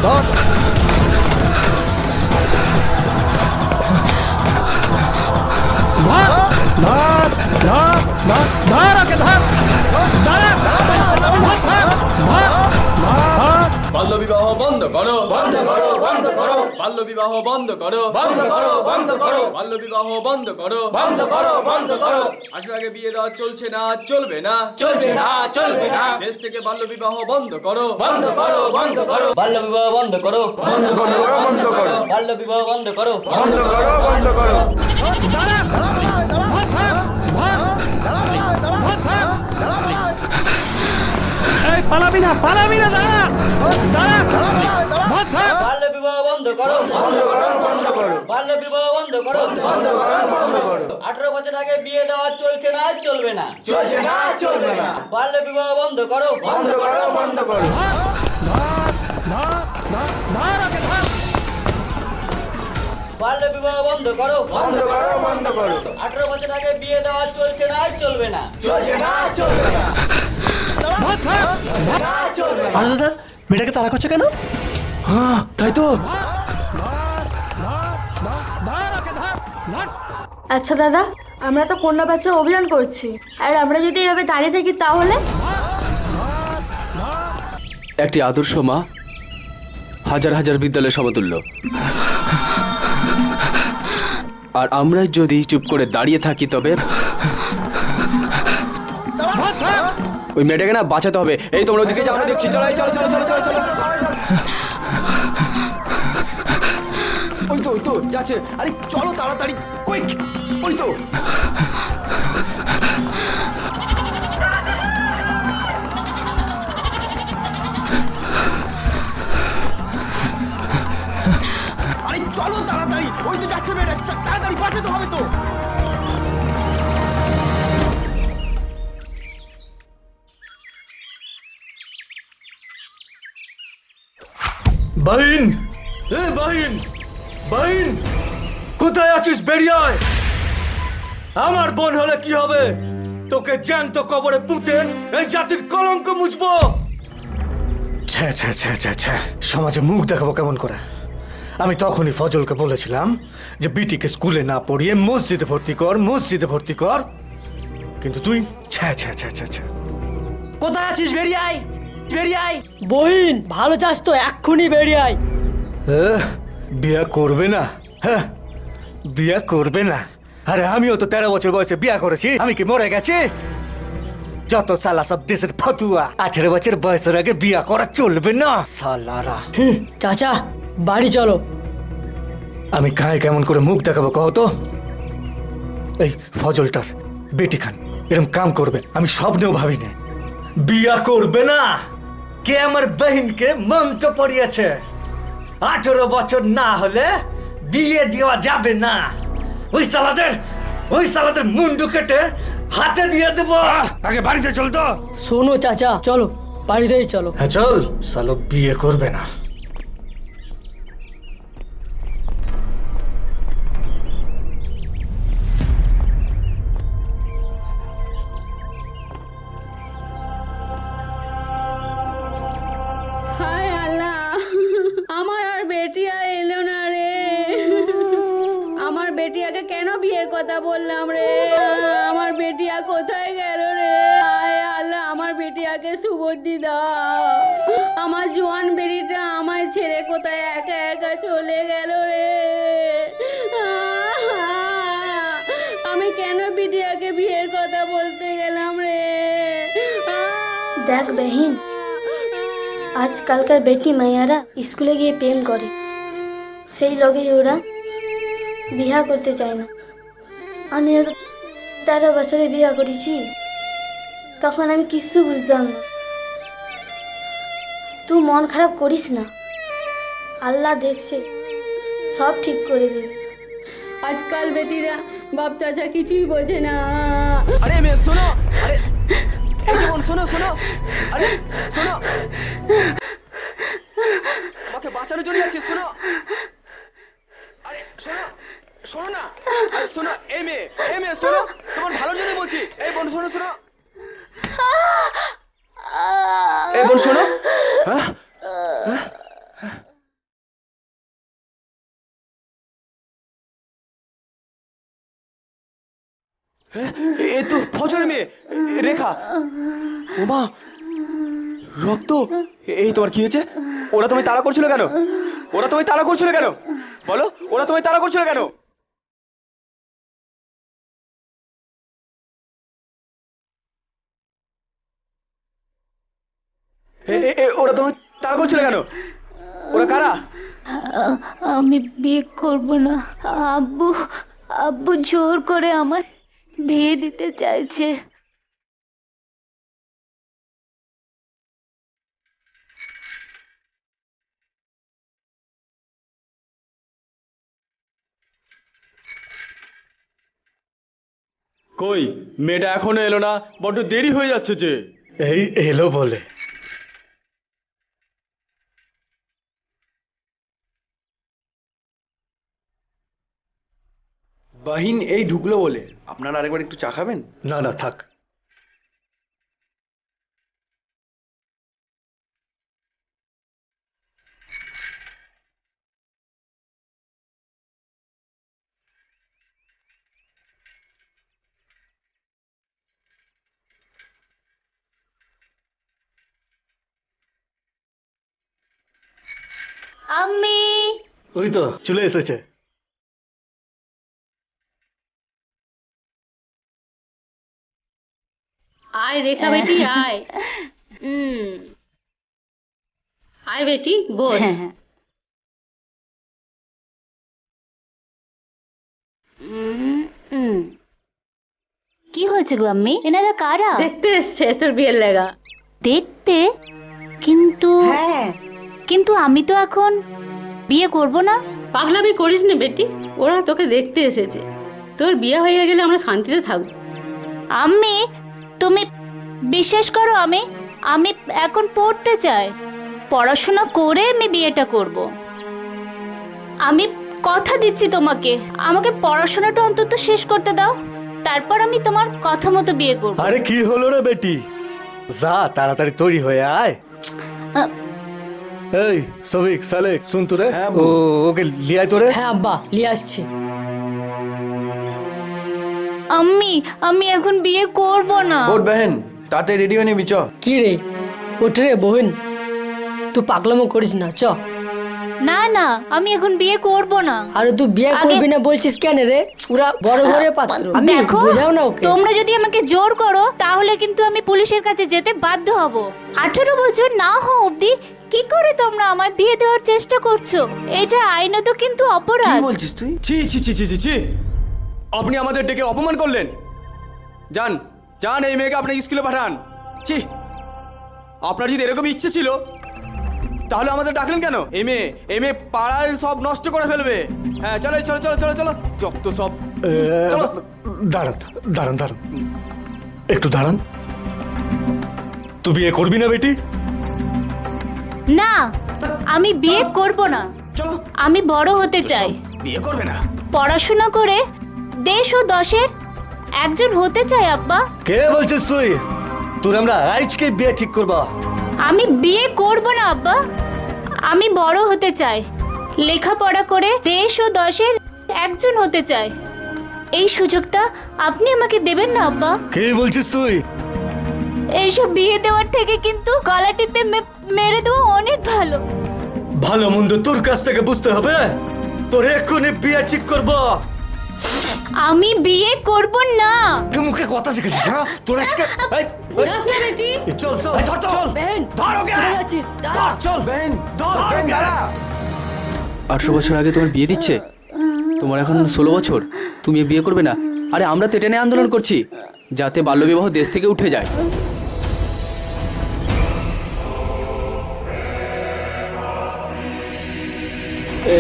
ধর। ধর ধর ধর ধর ধর ওকে ধর। বাল্য বিবাহ বন্ধ করো, বন্ধ করো, বন্ধ করো, বাল্য বিবাহ বন্ধ করো, বন্ধ করো, বন্ধ করো, বাল্য বিবাহ বন্ধ করো, বন্ধ করো, বন্ধ করো। 18 আগে বিয়ে দেওয়া চলছে না, চলবে না, চলছে না, চলবে না। দেশ থেকে বাল্য বিবাহ বন্ধ করো, বন্ধ করো, বন্ধ করো, বাল্য বিবাহ বন্ধ করো, বন্ধ করো, বন্ধ করো, বাল্য বিবাহ বন্ধ করো, বন্ধ করো, বন্ধ করো। এই পালাবি না, পালাবি না, দাঁড়া দাঁড়া। বাল্য বিবাহ বন্ধ করো, বন্ধ করো, বন্ধ করো, বাল্য বিবাহ বন্ধ করো, বন্ধ করো, বন্ধ করো। 18 বছর আগে বিয়ে দেওয়া চলছে না, চলবে না, চলছে না, চলবে না। বাল্য বিবাহ বন্ধ করো, বন্ধ করো, বন্ধ করো। বাল্য বিবাহ বন্ধ করো, বন্ধ করো, বন্ধ করো। 18 বছর আগে বিয়ে দেওয়া চলছে না, চলবে না, চলছে না, চলবে না। চলছে না, চলবে না। আরে দাদা, মেয়েটাকে তাড়া করছে কেন? হ্যাঁ তাই তো। আচ্ছা দাদা, আমরা তো কন্যা বাচ্চা অভিযান করছি, আর আমরা যদি এভাবে দাঁড়িয়ে থাকি তাহলে? একটি আদর্শ মা হাজার হাজার বিদ্যালয়ের সমতুল্য, আর আমরা যদি চুপ করে দাঁড়িয়ে থাকি তবে ওই মেয়েটাকে না বাঁচাতে হবে। এই তোমরা ওদিকে যাও, আমরা দেখছি। চলো চলো চলো চলো চলো চলো। ওই তো ওই তো যাচ্ছে। আরে চলো তাড়াতাড়ি, কুইক। ওই তো আরে চলো তাড়াতাড়ি, ওই তো যাচ্ছে মেয়েটা, তাড়াতাড়ি বাঁচাতে হবে তো। বাহিন, এ বাহিন, বাহিন, কোথায় আছিস? বেরিয়ে আয়। আমার বোন হলে কি হবে? তোকে জ্যান্ত কবরে পুঁতে এই জাতির কলঙ্ক মুছবো। ছ্যা ছ্যা ছ্যা ছ্যা ছ্যা, সমাজে মুখ দেখাবো কেমন করে? আমি তখনই ফজলকে বলেছিলাম যে বিটিকে স্কুলে না পড়িয়ে মসজিদে ভর্তি কর, মসজিদে ভর্তি কর, কিন্তু তুই ছ্যা ছ্যা ছ্যা ছ্যা ছ্যা। কোথায় আছিস? বেরিয়ে আয়, বেরিয়ে আয়। বহিন ভালো চাস তো এক্ষুনি বেরিয়ে আয়। বিয়া করবে না? হ্যাঁ, বিয়া করবে না। আরে আমিও তো 13 বছর বয়সে বিয়া করেছি, আমি কি মরে গেছি? যত সালা সব দেশের ফতুয়া, 18 বছর বয়সের আগে বিয়া করা চলবে না সালারা। চাচা বাড়ি চলো। আমি কায় কেমন করে মুখ দেখাবো কহ তো? এই ফজলটার বেটি খান এরকম কাম করবে আমি স্বপ্নেও ভাবি না। বিয়া করবে না? কে আমার বহিনকে মন্ত্র পড়িয়েছে 18 বছর না হলে বিয়ে দেওয়া যাবে না? ওই সালাদের মুন্ডু কেটে হাতে দিয়ে দেব। আগে বাড়িতে চল তো। শোনো চাচা, চলো বাড়িতেই চলো। হ্যাঁ চল। সালো বিয়ে করবে না। হায় আল্লাহ, আমার আর বেটিয়া এলো না রে। আমার বেটিয়াকে কেন বিয়ের কথা বললাম রে? আমার বেটিয়া কোথায় গেল রে? হায় আল্লাহ, আমার বেটিয়াকে সুবুদ্ধি দাও। আমার জোয়ান বেটিটা আমায় ছেড়ে কোথায় একা একা চলে গেল রে। আমি কেন বেটিয়াকে বিয়ের কথা বলতে গেলাম রে? দেখ বেহিন, আজকালকার বেটি মাইয়ারা স্কুলে গিয়ে প্রেম করে, সেই লগেই ওরা বিয়া করতে চায় না। আমিও তো 13 বছরে বিয়া করেছি, তখন আমি কিচ্ছু বুঝতাম না। তুই মন খারাপ করিস না, আল্লাহ দেখছে, সব ঠিক করে দেবে। আজকাল বেটিরা বাপ চাচা কিছুই বোঝে না। আরে মেয়ে শোনো, আরে এই যেমন শোনো শোনো, আরে শোনো, আমাকে বাঁচানোর জন্য যাচ্ছিস, শোনো। আরে শোনো, শোনো না, আরে শোনো, এই মেয়ে শোনো, তোমার ভালোর জন্য বলছি। এই বোন শোনো শোনো, এই বোন শোনো। হ্যাঁ এ তো ফজরের মেয়ে, রেখা। ওমা, রক্ত। এই তোমার কি হয়েছে? ওরা তোমায় তাড়া করছিল কেন? ওরা তোমায় তাড়া করছিল কেন? বলো, ওরা তোমায় তাড়া করছিল কেন? ওরা তোমায় তাড়া করছিল কেন? ওরা কারা? আমি বিয়ে করব না। আব্বু আব্বু জোর করে আমার বিয়ে দিতে চাইছে। কই, মেয়েটা এখনো এলো না? বড্ড দেরি হয়ে যাচ্ছে যে। এই এলো বলে। বাহিন এই ঢুকলো বলে। আপনারা আরেকবার একটু চা খাবেন? না না, থাক। আমি ওই তো চলে এসেছে। আয় রেখা বেটি আয়। আয় বেটি বল। কি হয়েছে গো আম্মি? এনারা কারা? দেখতে এসছে তোর বিয়ের লেগা। দেখতে? কিন্তু কিন্তু আমি তো এখন বিয়ে করব না। পাগলামি করিস না বেটি, ওরা তোকে দেখতে এসেছে। তোর বিয়ে হয়ে গেলে আমরা শান্তিতে থাকবো। আম্মি তুমি বিশ্বাস করো, আমি আমি এখন পড়তে চাই। পড়াশোনা করে আমি বিয়েটা করব। আমি কথা দিচ্ছি তোমাকে, আমাকে পড়াশোনাটা অন্তত শেষ করতে দাও, তারপর আমি তোমার কথা মতো বিয়ে করব। আরে কি হলো রে বেটি, যা তাড়াতাড়ি তৈরি হয়ে আয়। এই সবিক সালেক শুন তো রে, হ্যাঁ, ও ওকে লিয়াই তো রে। হ্যাঁ আব্বা, নিয়ে আসছি। আম্মি আমি এখন বিয়ে করব না। ওর বহেন তাতে রেডি হয়ে নিবি চ। কি রে, ওঠে রে বোন, তুই পাগলামো করিস না, চ। না না আমি এখন বিয়ে করব না। আরে তুই বিয়ে করবি না বলছিস কেন রে? পুরা বড় ঘরে পাত্র, আমি দেখো বোঝাও না ওকে। তোমরা যদি আমাকে জোর করো তাহলে কিন্তু আমি পুলিশের কাছে যেতে বাধ্য হব। 18 বছর না হওয়া অবধি কি করে তোমরা আমায় বিয়ে দেওয়ার চেষ্টা করছো? এটা আইনত কিন্তু কি অপরাধ। বলছিস তুই? ছি ছি ছি ছি ছি ছি, আপনি আমাদের ডেকে অপমান করলেন। যান যান, এই মেয়েকে আপনার স্কুলে পাঠান। ছি, আপনার যদি এরকম ইচ্ছে ছিল তাহলে আমাদের ডাকলেন কেন? এই মেয়ে পাড়ার সব নষ্ট করে ফেলবে। হ্যাঁ চলো চলো চলো চলো চলো, যত সব। চলো। দাঁড়ান দাঁড়ান দাঁড়ান, একটু দাঁড়ান। তুই বিয়ে করবি না বেটি? না আমি বিয়ে করব না। চলো। আমি বড় হতে চাই, বিয়ে করবে না? পড়াশোনা করে দেশ ও দশের একজন হতে চাই আব্বা। কে বলছিস তুই? তোর আমরা আজকে বিয়ে ঠিক করবা। আমি বিয়ে করব না আব্বা, আমি বড় হতে চাই, লেখাপড়া করে দেশ ও দশের একজন হতে চাই। এই সুযোগটা আপনি আমাকে দেবেন না আব্বা? কে বলছিস তুই? এইসব বিয়ে দেওয়ার থেকে কিন্তু গলা টিপে মেরে দেওয়া অনেক ভালো। ভালো মন্দ তোর কাছ থেকে বুঝতে হবে। তোর এক্ষুনি বিয়ে ঠিক করবো। আমি বিয়ে করব না। তুই মুখে কথা শিখেছিস? হ্যাঁ তোর আজকে যাস না বেটি। চল চল চল বেন, ধর ওকে। কোথায় যাচ্ছিস? দাঁড়া। চল বেহেন ধর বেহেন ওকে। দাঁড়া। 18 বছর আগে তোমার বিয়ে দিচ্ছে, তোমার এখন 16 বছর, তুমি বিয়ে করবে না? আরে আমরা তো এটা নিয়ে আন্দোলন করছি যাতে বাল্যবিবাহ দেশ থেকে উঠে যায়।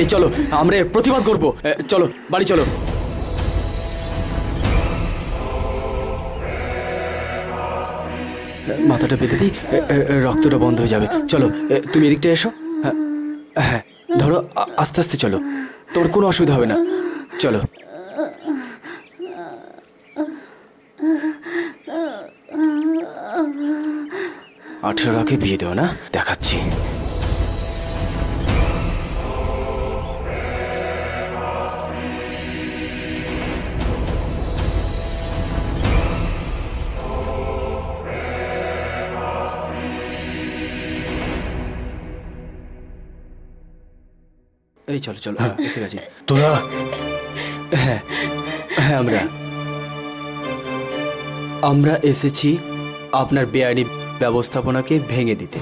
এই চলো আমরা এর প্রতিবাদ করব। চলো বাড়ি চলো। মাথাটা পেতে দিই, রক্তটা বন্ধ হয়ে যাবে। চলো তুমি এদিকটা এসো। হ্যাঁ হ্যাঁ ধরো, আস্তে আস্তে চলো, তোমার কোনো অসুবিধা হবে না। চলো। আঠেরো আগে বিয়ে দেও না, দেখাচ্ছি। এই চলো চলো এসে গেছি। তোরা হ্যাঁ হ্যাঁ আমরা এসেছি আপনার বেআইনি ব্যবস্থাপনাকে ভেঙে দিতে।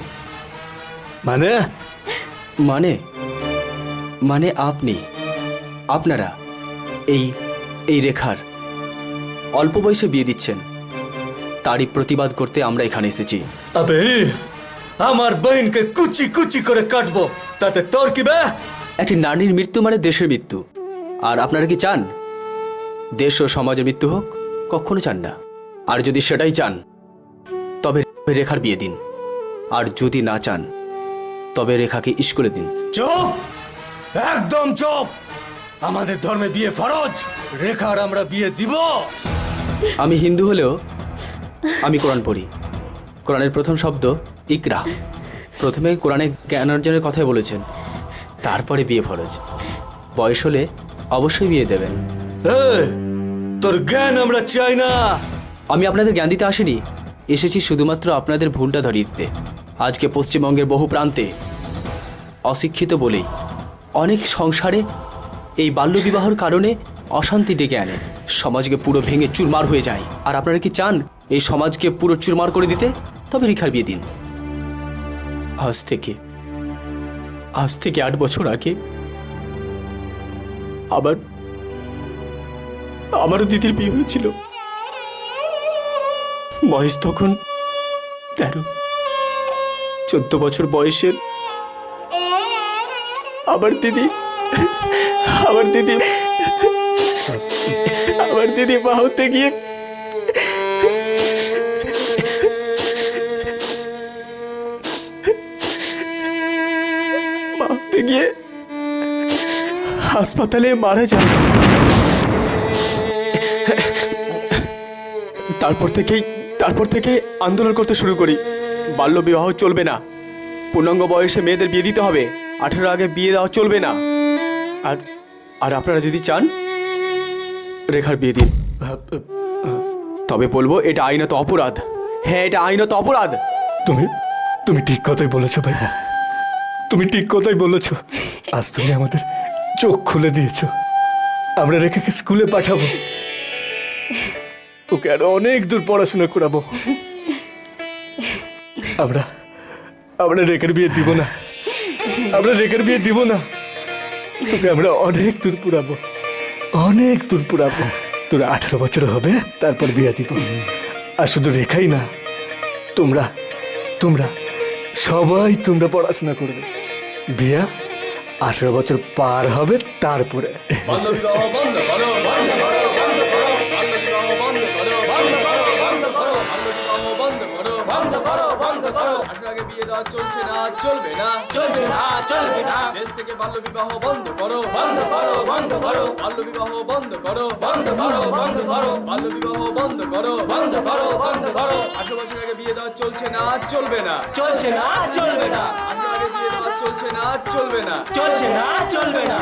মানে মানে মানে আপনারা এই রেখার অল্প বয়সে বিয়ে দিচ্ছেন, তারই প্রতিবাদ করতে আমরা এখানে এসেছি। আবে আমার বহিনকে কুচি কুচি করে কাটবো, তাতে তোর কি বে? একটি নারীর মৃত্যু মানে দেশের মৃত্যু। আর আপনারা কি চান দেশ ও সমাজের মৃত্যু হোক? কখনো চান না। আর যদি সেটাই চান তবে রেখার বিয়ে দিন, আর যদি না চান তবে রেখাকে স্কুলে দিন। চুপ, একদম চুপ। আমাদের ধর্মে বিয়ে ফরজ, রেখার আমরা বিয়ে দিব। আমি হিন্দু হলেও আমি কোরআন পড়ি। কোরআনের প্রথম শব্দ ইকরা। প্রথমে কোরআনে জ্ঞান অর্জনের কথাই বলেছেন, তারপরে বিয়ে ফরজ। বয়স হলে অবশ্যই বিয়ে দেবেন। তোর জ্ঞান আমরা চাই না। আমি আপনাদের জ্ঞান দিতে আসিনি, এসেছি শুধুমাত্র আপনাদের ভুলটা ধরিয়ে দিতে। আজকে পশ্চিমবঙ্গের বহু প্রান্তে অশিক্ষিত বলেই অনেক সংসারে এই বাল্যবিবাহর কারণে অশান্তি ডেকে আনে, সমাজকে পুরো ভেঙে চুরমার হয়ে যায়। আর আপনারা কি চান এই সমাজকে পুরো চুরমার করে দিতে? তবে রেখার বিয়ে দিন। আজ থেকে 8 বছর আগে আমারও দিদির বিয়ে হয়েছিল। বয়স তখন 13-14 বছর বয়সের আমার দিদি মা হতে গিয়ে হাসপাতালে মারা যায়। তারপর থেকে আন্দোলন করতে শুরু করি। বাল্য বিবাহ চলবে না, পূর্ণাঙ্গ বয়সে মেয়েদের বিয়ে দিতে হবে, 18 আগে বিয়ে দেওয়া চলবে না। আর আপনারা যদি চান রেখার বিয়ে দিন, তবে বলবো এটা আইনত অপরাধ। হ্যাঁ, এটা আইনত অপরাধ। তুমি ঠিক কথাই বলেছো ভাই, তুমি ঠিক কথাই বলেছো। আজ তুমি আমাদের চোখ খুলে দিয়েছো। আমরা রেখাকে স্কুলে পাঠাবো, ওকে আরো অনেক দূর পড়াশোনা করাবো। আমরা রেখার বিয়ে দিব না, তোকে আমরা অনেক দূর পুরাবো। তোরা 18 বছর হবে, তারপর বিয়ে দিব। আর শুধু রেখাই না, তোমরা সবাই পড়াশোনা করবে। বিয়া 18 বছর পার হবে, তারপরে চলছে না, চলবে না। দেশ থেকে বাল্য বিবাহ বন্ধ করো। বাল্য বিবাহ বন্ধ করো। বাল্য বিবাহ বন্ধ করো। 18 বছর আগে বিয়ে দেওয়া চলছে না, চলবে না। 18 আগে বিয়ে দেওয়া চলছে না, চলবে না।